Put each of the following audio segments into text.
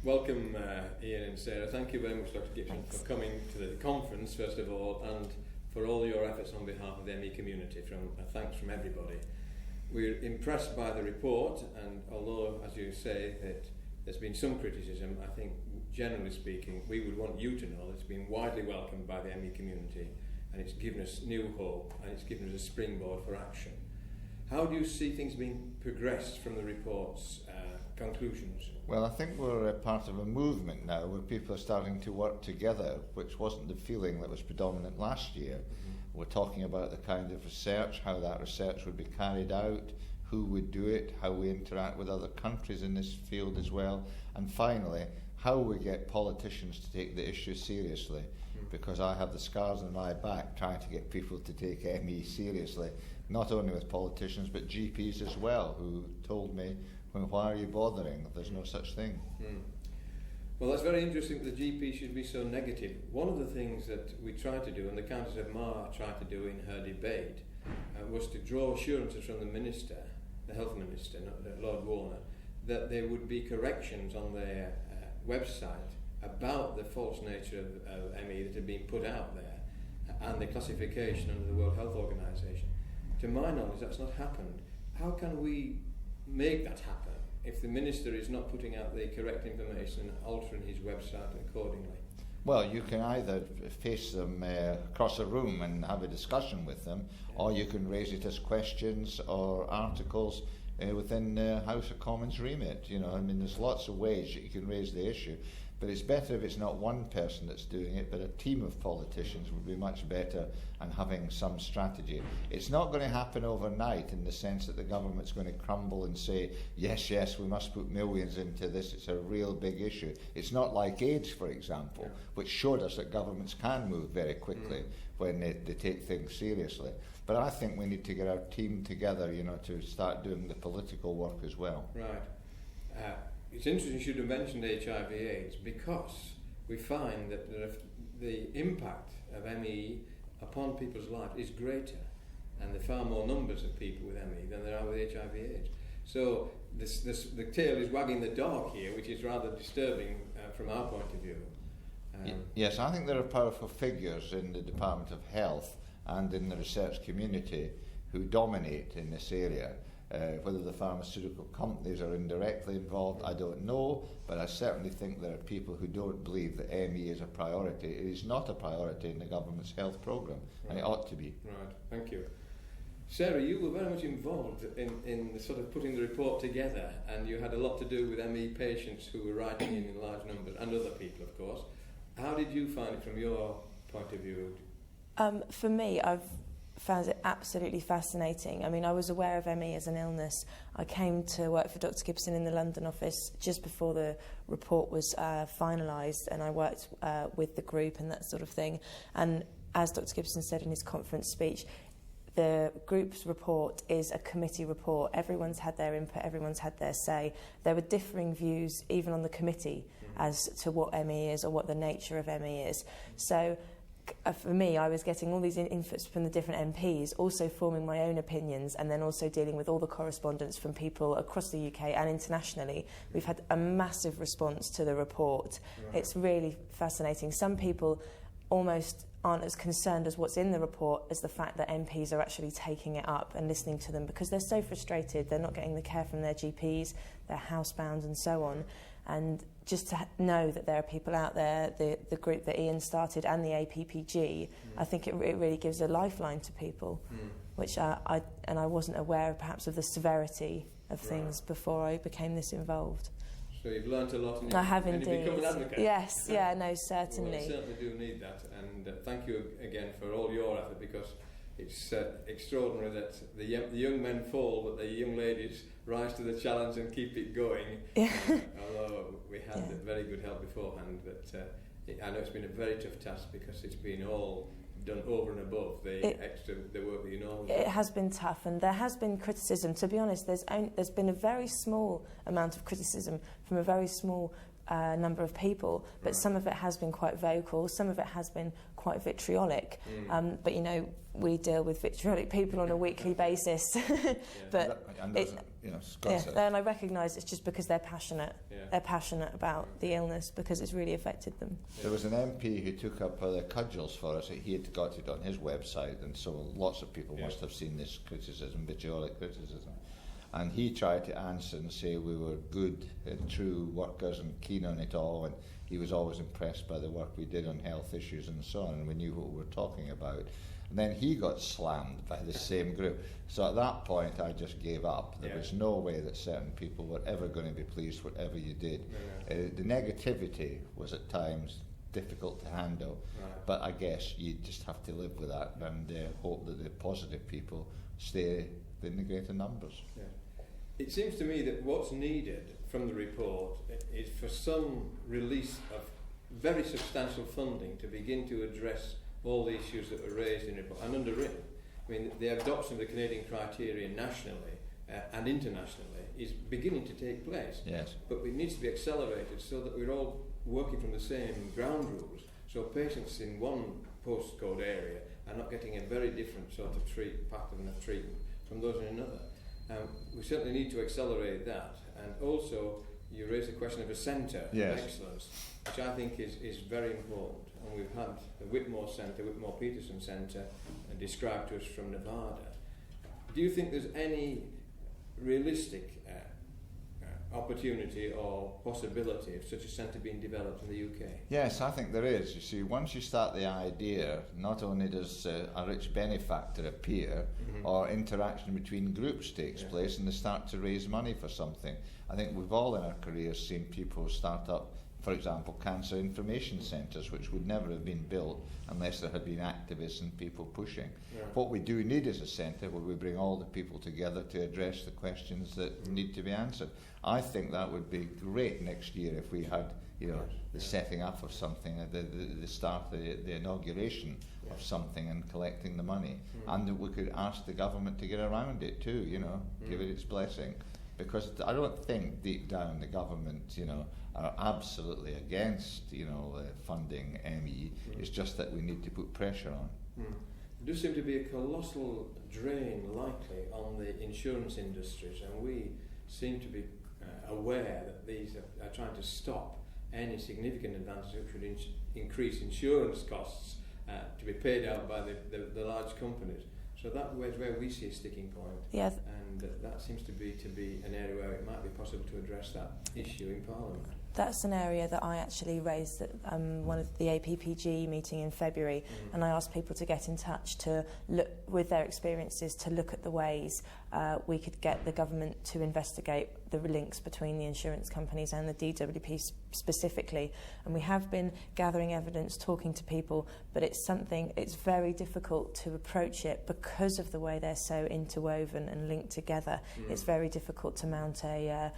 Welcome, Ian and Sarah. Thank you very much, Dr. Gibson, for coming to the conference, first of all, and for all your efforts on behalf of the ME community. Thanks from everybody. We're impressed by the report, and although, as you say, that there's been some criticism, I think, generally speaking, we would want you to know that it's been widely welcomed by the ME community, and it's given us new hope, and it's given us a springboard for action. How do you see things being progressed from the report's conclusions? Well, I think we're a part of a movement now where people are starting to work together, which wasn't the feeling that was predominant last year. Mm-hmm. We're talking about the kind of research, how that research would be carried out, who would do it, how we interact with other countries in this field as well, and finally, how we get politicians to take the issue seriously. Because I have the scars on my back trying to get people to take ME seriously, not only with politicians but GPs as well, who told me, well, why are you bothering? There's no such thing. Well, that's very interesting that the GP should be so negative. One of the things that we tried to do, and the Countess of Mar tried to do in her debate, was to draw assurances from the Minister, the Health Minister, Lord Warner, that there would be corrections on their website about the false nature of ME that had been put out there and the classification under the World Health Organization. To my knowledge, that's not happened. How can we make that happen if the Minister is not putting out the correct information and altering his website accordingly? Well, you can either face them across a room and have a discussion with them, or you can raise it as questions or articles within House of Commons remit. You know, I mean, there's lots of ways that you can raise the issue, but it's better if it's not one person that's doing it, but a team of politicians would be much better, and having some strategy. It's not going to happen overnight in the sense that the government's going to crumble and say, yes, we must put millions into this, it's a real big issue. It's not like AIDS, for example, which showed us that governments can move very quickly when they take things seriously. But I think we need to get our team together, you know, to start doing the political work as well. Right. It's interesting you should have mentioned HIV/AIDS, because we find that the impact of ME upon people's life is greater, and there are far more numbers of people with ME than there are with HIV/AIDS. So the tail is wagging the dog here, which is rather disturbing from our point of view. Yes, I think there are powerful figures in the Department of Health and in the research community who dominate in this area. Whether the pharmaceutical companies are indirectly involved, I don't know, but I certainly think there are people who don't believe that ME is a priority. It is not a priority in the government's health programme, and it ought to be. Right, thank you. Sarah, you were very much involved in the sort of putting the report together, and you had a lot to do with ME patients who were writing in large numbers, and other people, of course. How did you find it from your point of view? For me, I've found it absolutely fascinating. I mean, I was aware of ME as an illness. I came to work for Dr. Gibson in the London office just before the report was finalised, and I worked with the group and that sort of thing. And as Dr. Gibson said in his conference speech, the group's report is a committee report. Everyone's had their input, everyone's had their say. There were differing views even on the committee as to what ME is or what the nature of ME is. So for me, I was getting all these inputs from the different MPs, also forming my own opinions, and then also dealing with all the correspondence from people across the UK and internationally. We've had a massive response to the report. Right. It's really fascinating. Some people almost aren't as concerned as what's in the report as the fact that MPs are actually taking it up and listening to them, because they're so frustrated, they're not getting the care from their GPs, they're housebound and so on. And just to know that there are people out there, the group that Ian started and the APPG, I think it really gives a lifeline to people, which I wasn't aware perhaps of the severity of things before I became this involved. So you've learnt a lot, and I have and indeed. You've become an advocate. Yes, yeah, no, certainly. Well, we certainly do need that, and thank you again for all your effort, because it's extraordinary that the young men fall, but the young ladies rise to the challenge and keep it going. Although we had very good help beforehand, but I know it's been a very tough task, because it's been all done over and above the work that you normally do. It has been tough, and there has been criticism. To be honest, there's been a very small amount of criticism from a very small number of people, but some of it has been quite vocal, some of it has been quite vitriolic. But you know, we deal with vitriolic people on a weekly basis. But and I recognise it's just because they're passionate. They're passionate about the illness because it's really affected them. There was an MP who took up the cudgels for us. He had got it on his website, and so lots of people must have seen this criticism, vitriolic criticism. And he tried to answer and say we were good and true workers and keen on it all, and he was always impressed by the work we did on health issues and so on, and we knew what we were talking about. And then he got slammed by the same group. So at that point I just gave up. There was no way that certain people were ever going to be pleased whatever you did. The negativity was at times difficult to handle, but I guess you just have to live with that and hope that the positive people stay in the greater numbers. It seems to me that what's needed from the report is for some release of very substantial funding to begin to address all the issues that were raised in the report and underwritten. I mean, the adoption of the Canadian criteria nationally and internationally is beginning to take place. Yes. But it needs to be accelerated so that we're all working from the same ground rules, so patients in one postcode area are not getting a very different sort of pattern of treatment from those in another. We certainly need to accelerate that, and also you raised the question of a centre of excellence, which I think is very important. And we've had the Whitmore Peterson Centre described to us from Nevada. Do you think there's any realistic opportunity or possibility of such a centre being developed in the UK? Yes, I think there is. You see, once you start the idea, not only does a rich benefactor appear, or interaction between groups takes place, and they start to raise money for something. I think we've all in our careers seen people start up, for example, cancer information centres, which would never have been built unless there had been activists and people pushing. What we do need is a centre where we bring all the people together to address the questions that need to be answered. I think that would be great next year if we had, the setting up of something, the start, the inauguration of something and collecting the money, and that we could ask the government to get around it too, give it its blessing. Because I don't think deep down the government, are absolutely against, funding ME. It's just that we need to put pressure on. There does seem to be a colossal drain likely on the insurance industries, and we seem to be aware that these are trying to stop any significant advances which would increase insurance costs to be paid out by the large companies. So that is where we see a sticking point. Yes. And that seems to be an area where it might be possible to address that issue in Parliament. That's an area that I actually raised at one of the APPG meeting in February, and I asked people to get in touch to look with their experiences to look at the ways we could get the government to investigate the links between the insurance companies and the DWP specifically. And we have been gathering evidence, talking to people, but it's very difficult to approach it because of the way they're so interwoven and linked together. It's very difficult to mount a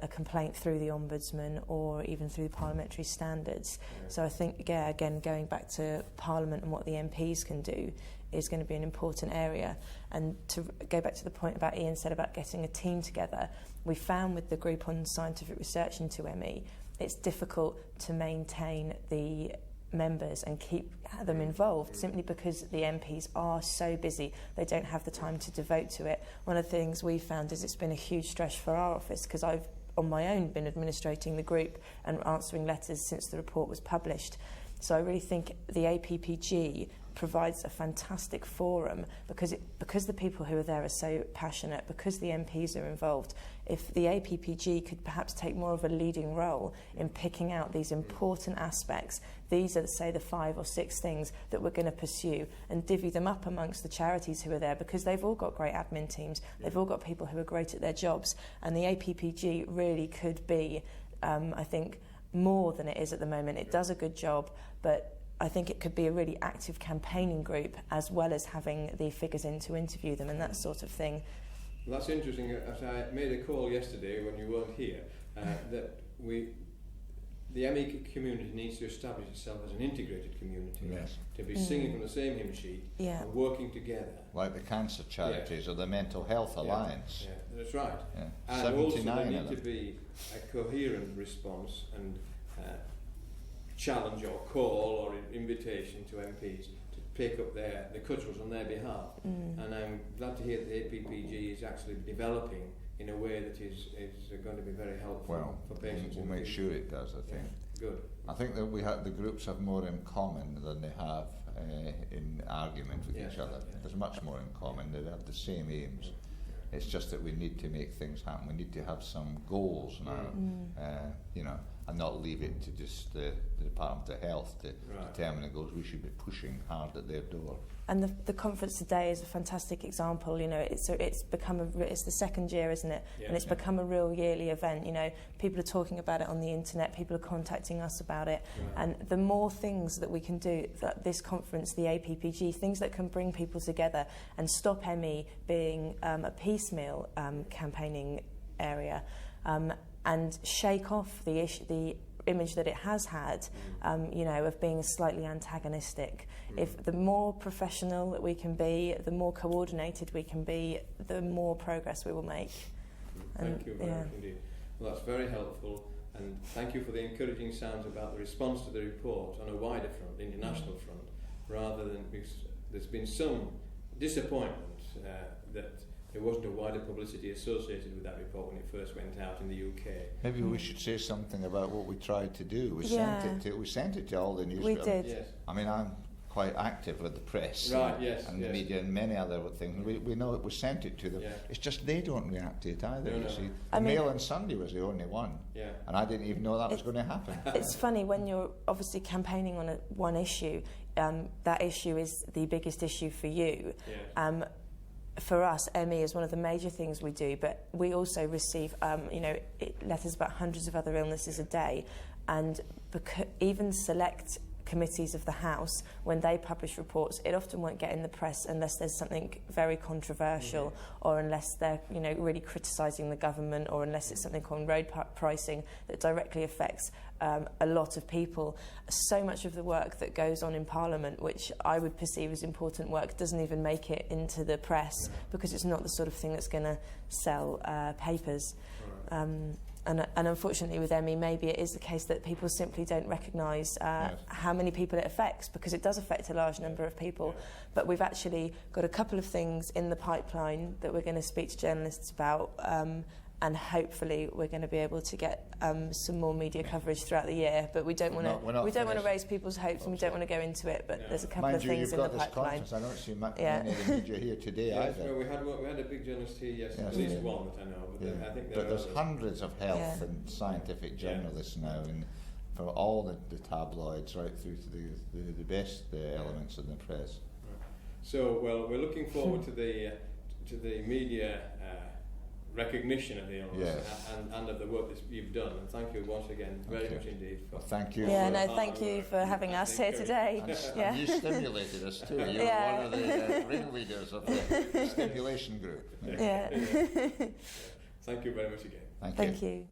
complaint through the Ombudsman or even through the parliamentary standards. So I think, again, going back to Parliament and what the MPs can do is going to be an important area. And to go back to the point about Ian said about getting a team together, we found with the group on scientific research into ME, it's difficult to maintain the members and keep them involved simply because the MPs are so busy, they don't have the time to devote to it. One of the things we found is it's been a huge stress for our office because I've on my own been administrating the group and answering letters since the report was published. So I really think the APPG provides a fantastic forum because the people who are there are so passionate, because the MPs are involved. If the APPG could perhaps take more of a leading role in picking out these important aspects, these are, say, the 5 or 6 things that we're going to pursue, and divvy them up amongst the charities who are there, because they've all got great admin teams, they've all got people who are great at their jobs, and the APPG really could be, I think, more than it is at the moment. It does a good job, but I think it could be a really active campaigning group as well as having the figures in to interview them and that sort of thing. Well, that's interesting. As I made a call yesterday when you weren't here, that the ME community needs to establish itself as an integrated community. Yes. To be singing from the same hymn sheet and working together. Like the cancer charities or the Mental Health Alliance. Yeah, that's right. Yeah. And also there need to be a coherent response and challenge or call or invitation to MPs to pick up the cudgels on their behalf. And I'm glad to hear that the APPG is actually developing in a way that is going to be very helpful for patients. We'll make sure it does, I think. Good. I think that the groups have more in common than they have in argument with each other. There's much more in common. They have the same aims. It's just that we need to make things happen. We need to have some goals now, and not leave it to just the Department of Health to determine the goals. We should be pushing hard at their door. And the conference today is a fantastic example. You know, it's the second year, isn't it? Yeah, and it's become a real yearly event. You know, people are talking about it on the internet. People are contacting us about it. And the more things that we can do, that this conference, the APPG, things that can bring people together and stop ME being a piecemeal campaigning area, and shake off the image that it has had, of being slightly antagonistic. If the more professional that we can be, the more coordinated we can be, the more progress we will make. Thank you very much indeed. Well, that's very helpful, and thank you for the encouraging sounds about the response to the report on a wider front, the international front, rather than because there's been some disappointment that there wasn't a wider publicity associated with that report when it first went out in the UK. Maybe we should say something about what we tried to do. We sent it to all the news. We did. Yes. I mean, I'm quite active with the press and the media and many other things. We know that we sent it to them. Yeah. It's just they don't react to it either. No. You see, the Mail on Sunday was the only one, and I didn't even know that was going to happen. It's funny when you're obviously campaigning on one issue. That issue is the biggest issue for you. Yeah. For us, ME is one of the major things we do, but we also receive, letters about hundreds of other illnesses a day, and even select committees of the House, when they publish reports, it often won't get in the press unless there's something very controversial, or unless they're really criticising the government, or unless it's something on road pricing that directly affects a lot of people. So much of the work that goes on in Parliament, which I would perceive as important work, doesn't even make it into the press because it's not the sort of thing that's going to sell papers. And unfortunately with ME, maybe it is the case that people simply don't recognise how many people it affects, because it does affect a large number of people. But we've actually got a couple of things in the pipeline that we're going to speak to journalists about, and hopefully we're going to be able to get some more media coverage throughout the year. But we don't want to raise people's hopes, and we don't want to go into it. But there's a couple of things in the pipeline. I don't see many of the media here today either. Well, we had a big journalist here yesterday, at least one that I know. But I think there's hundreds of health and scientific journalists now, and from all the tabloids right through to the best elements in the press. So, well, we're looking forward to the media recognition of the illness and of the work that you've done. And thank you once again very much indeed. Thank you. Thank you for having us here today. And you stimulated us too. You were one of the ringleaders of the stimulation group. Thank you very much again. Thank you.